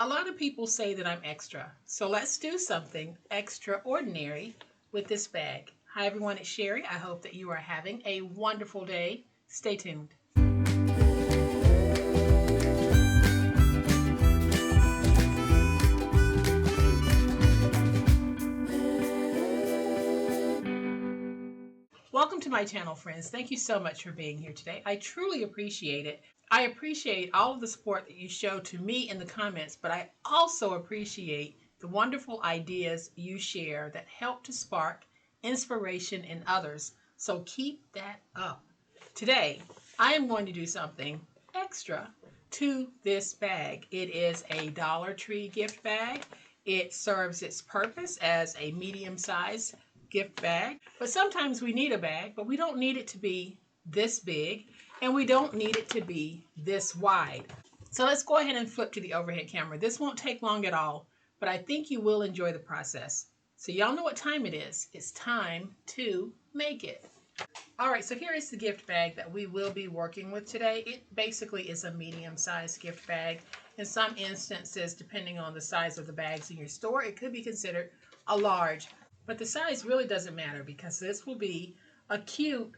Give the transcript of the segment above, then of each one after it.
A lot of people say that I'm extra, so let's do something extraordinary with this bag. Hi everyone, it's Sherry. I hope that you are having a wonderful day. Stay tuned. Welcome to my channel, friends. Thank you so much for being here today. I truly appreciate it. I appreciate all of the support that you show to me in the comments, but I also appreciate the wonderful ideas you share that help to spark inspiration in others. So keep that up. Today, I am going to do something extra to this bag. It is a Dollar Tree gift bag. It serves its purpose as a medium-sized gift bag, but sometimes we need a bag, but we don't need it to be this big, and we don't need it to be this wide. So let's go ahead and flip to the overhead camera. This won't take long at all, but I think you will enjoy the process. So y'all know what time it is. It's time to make it. All right, so here is the gift bag that we will be working with today. It basically is a medium-sized gift bag. In some instances, depending on the size of the bags in your store, it could be considered a large. But the size really doesn't matter because this will be a cute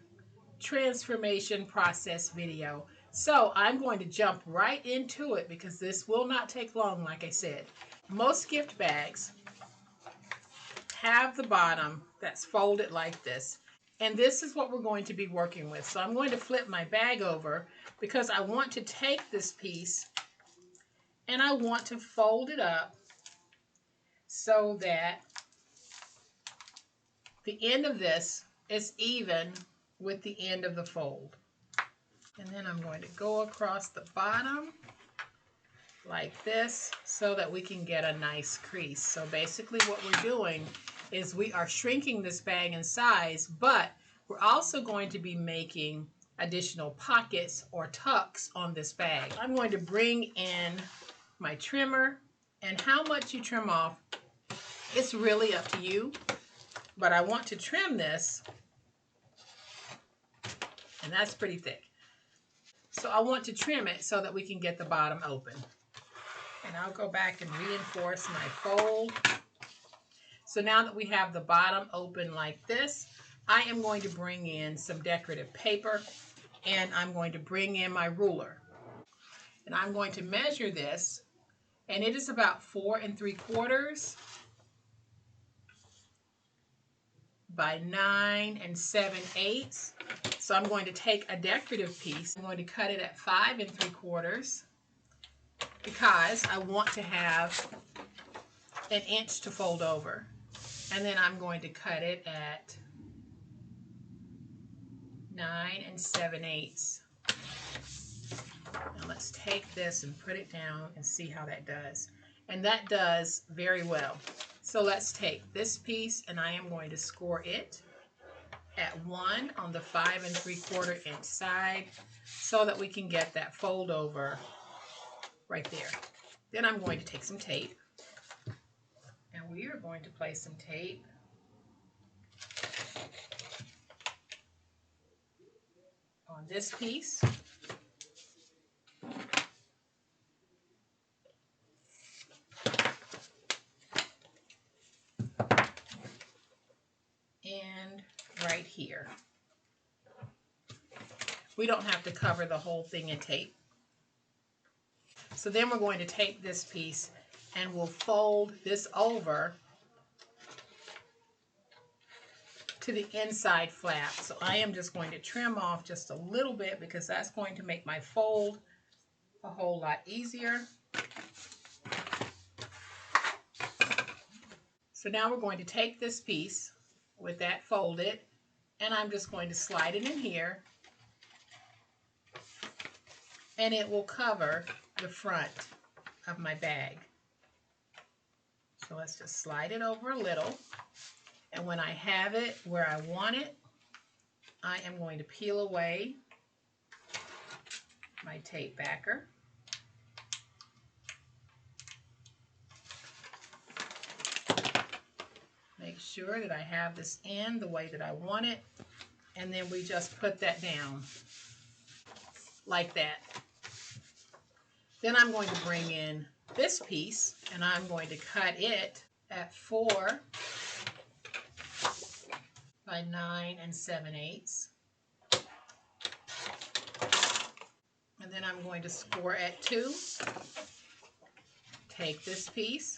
transformation process video. So I'm going to jump right into it because this will not take long, like I said. Most gift bags have the bottom that's folded like this. And this is what we're going to be working with. So I'm going to flip my bag over because I want to take this piece and I want to fold it up so that the end of this is even with the end of the fold. And then I'm going to go across the bottom like this so that we can get a nice crease. So basically what we're doing is we are shrinking this bag in size, but we're also going to be making additional pockets or tucks on this bag. I'm going to bring in my trimmer, and how much you trim off, it's really up to you, but I want to trim this, and that's pretty thick. So I want to trim it so that we can get the bottom open. And I'll go back and reinforce my fold. So now that we have the bottom open like this, I am going to bring in some decorative paper, and I'm going to bring in my ruler. And I'm going to measure this, and it is about 4 3/4 by 9 7/8. So I'm going to take a decorative piece. I'm going to cut it at 5 3/4 because I want to have an inch to fold over. And then I'm going to cut it at 9 7/8. Now let's take this and put it down and see how that does. And that does very well. So let's take this piece and I am going to score it at 1 on the 5 3/4 inch side so that we can get that fold over right there. Then I'm going to take some tape, and we are going to place some tape on this piece. And right here. We don't have to cover the whole thing in tape. So then we're going to take this piece and we'll fold this over to the inside flap. So I am just going to trim off just a little bit because that's going to make my fold a whole lot easier. So now we're going to take this piece with that folded, and I'm just going to slide it in here, and it will cover the front of my bag. So let's just slide it over a little, and when I have it where I want it, I am going to peel away my tape backer. Make sure that I have this in the way that I want it, and then we just put that down like that. Then I'm going to bring in this piece and I'm going to cut it at 4 by 9 7/8. And then I'm going to score at 2. Take this piece,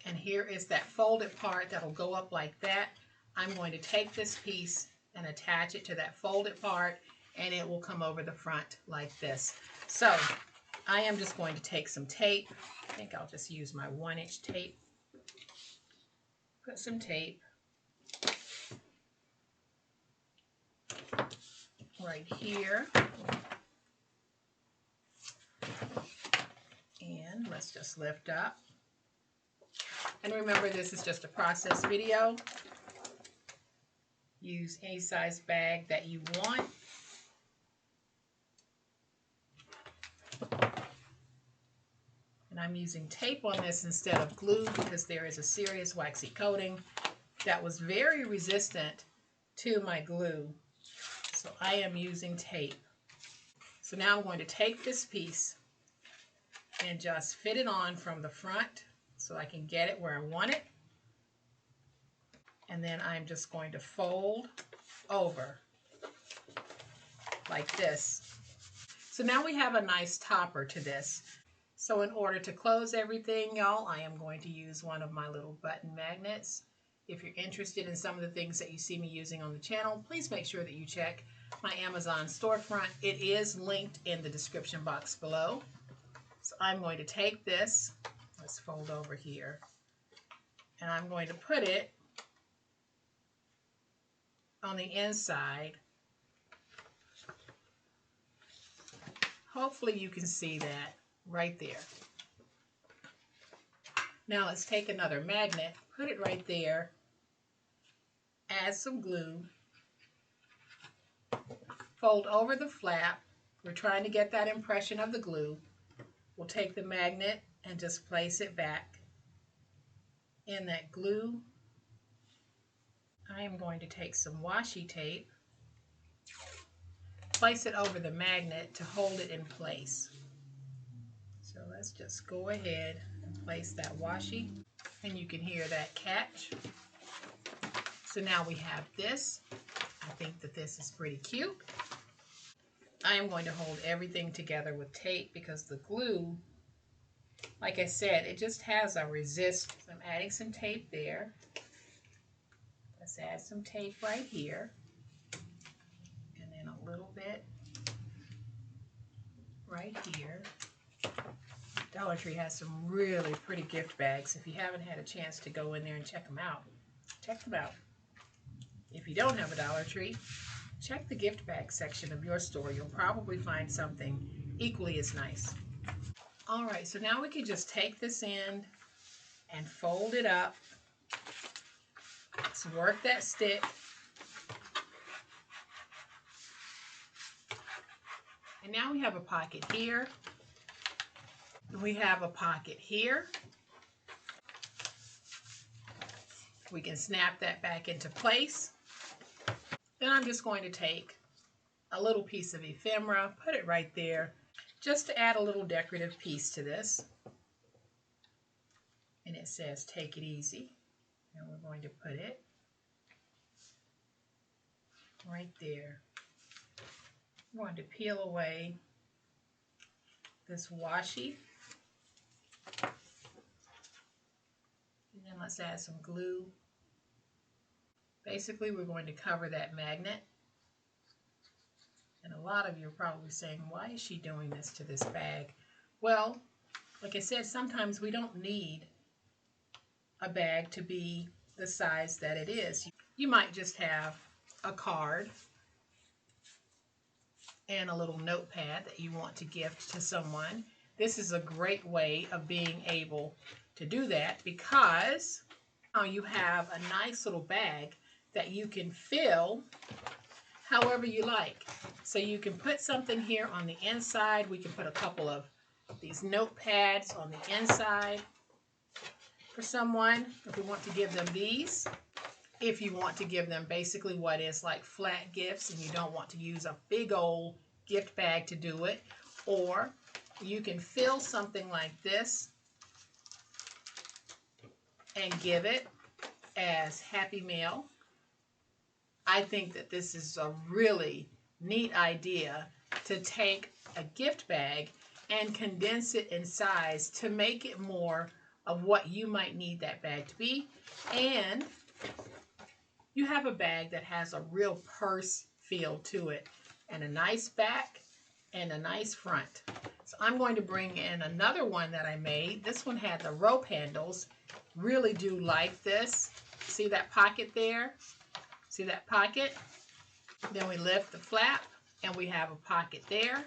and here is that folded part that'll go up like that. I'm going to take this piece and attach it to that folded part, and it will come over the front like this. So I am just going to take some tape. I think I'll just use my 1-inch tape. Put some tape right here. And let's just lift up. And remember, this is just a process video. Use any size bag that you want. And I'm using tape on this instead of glue because there is a serious waxy coating that was very resistant to my glue. So I am using tape. So now I'm going to take this piece and just fit it on from the front so I can get it where I want it. And then I'm just going to fold over like this. So now we have a nice topper to this. So in order to close everything, y'all, I am going to use one of my little button magnets. If you're interested in some of the things that you see me using on the channel, please make sure that you check my Amazon storefront. It is linked in the description box below. So I'm going to take this, let's fold over here, and I'm going to put it on the inside. Hopefully you can see that right there. Now let's take another magnet, put it right there, add some glue, fold over the flap. We're trying to get that impression of the glue. We'll take the magnet and just place it back in that glue. I am going to take some washi tape, place it over the magnet to hold it in place. So let's just go ahead and place that washi, and you can hear that catch. So now we have this. I think that this is pretty cute. I am going to hold everything together with tape because the glue, like I said, it just has a resist. So I'm adding some tape there. Let's add some tape right here. And then a little bit right here. Dollar Tree has some really pretty gift bags. If you haven't had a chance to go in there and check them out, check them out. If you don't have a Dollar Tree, check the gift bag section of your store. You'll probably find something equally as nice. All right, so now we can just take this end and fold it up. Let's work that stick. And now we have a pocket here. We have a pocket here. We can snap that back into place. Then I'm just going to take a little piece of ephemera, put it right there, just to add a little decorative piece to this. And it says, "Take it easy." And we're going to put it right there. I'm going to peel away this washi. And then let's add some glue. Basically, we're going to cover that magnet. And a lot of you are probably saying, why is she doing this to this bag? Well, like I said, sometimes we don't need a bag to be the size that it is. You might just have a card and a little notepad that you want to gift to someone. This is a great way of being able to do that because now you have a nice little bag that you can fill however you like. So you can put something here on the inside. We can put a couple of these notepads on the inside for someone if we want to give them these. If you want to give them basically what is like flat gifts and you don't want to use a big old gift bag to do it, or you can fill something like this and give it as Happy Mail. I think that this is a really neat idea to take a gift bag and condense it in size to make it more of what you might need that bag to be. And you have a bag that has a real purse feel to it, and a nice back and a nice front. So I'm going to bring in another one that I made. This one had the rope handles. Really do like this. See that pocket there? See that pocket? Then we lift the flap and we have a pocket there.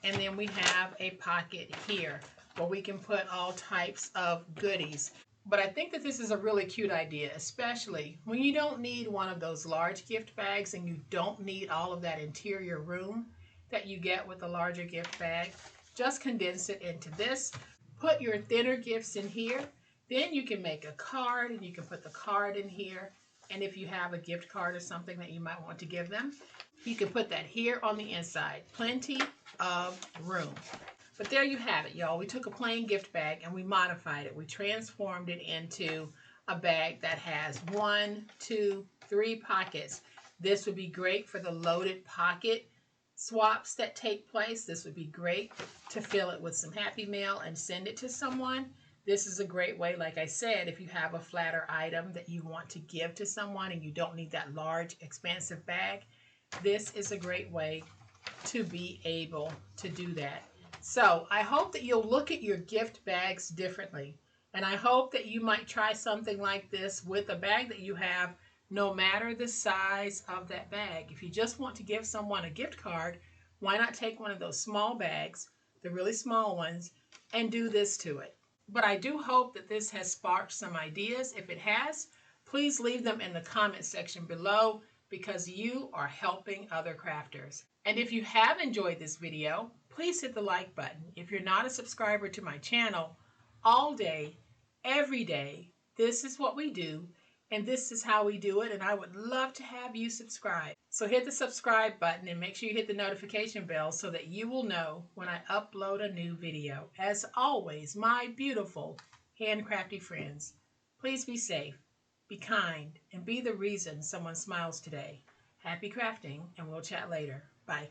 And then we have a pocket here where we can put all types of goodies. But I think that this is a really cute idea, especially when you don't need one of those large gift bags and you don't need all of that interior room that you get with a larger gift bag. Just condense it into this. Put your thinner gifts in here. Then you can make a card and you can put the card in here. And if you have a gift card or something that you might want to give them, you can put that here on the inside. Plenty of room. But there you have it, y'all. We took a plain gift bag and we modified it. We transformed it into a bag that has 1, 2, 3 pockets. This would be great for the loaded pocket swaps that take place. This would be great to fill it with some Happy Mail and send it to someone. This is a great way, like I said, if you have a flatter item that you want to give to someone and you don't need that large, expansive bag, this is a great way to be able to do that. So I hope that you'll look at your gift bags differently. And I hope that you might try something like this with a bag that you have, no matter the size of that bag. If you just want to give someone a gift card, why not take one of those small bags, the really small ones, and do this to it? But I do hope that this has sparked some ideas. If it has, please leave them in the comment section below because you are helping other crafters. And if you have enjoyed this video, please hit the like button. If you're not a subscriber to my channel, all day, every day, this is what we do, and this is how we do it, and I would love to have you subscribe. So hit the subscribe button and make sure you hit the notification bell so that you will know when I upload a new video. As always, my beautiful handcrafty friends, please be safe, be kind, and be the reason someone smiles today. Happy crafting, and we'll chat later. Bye.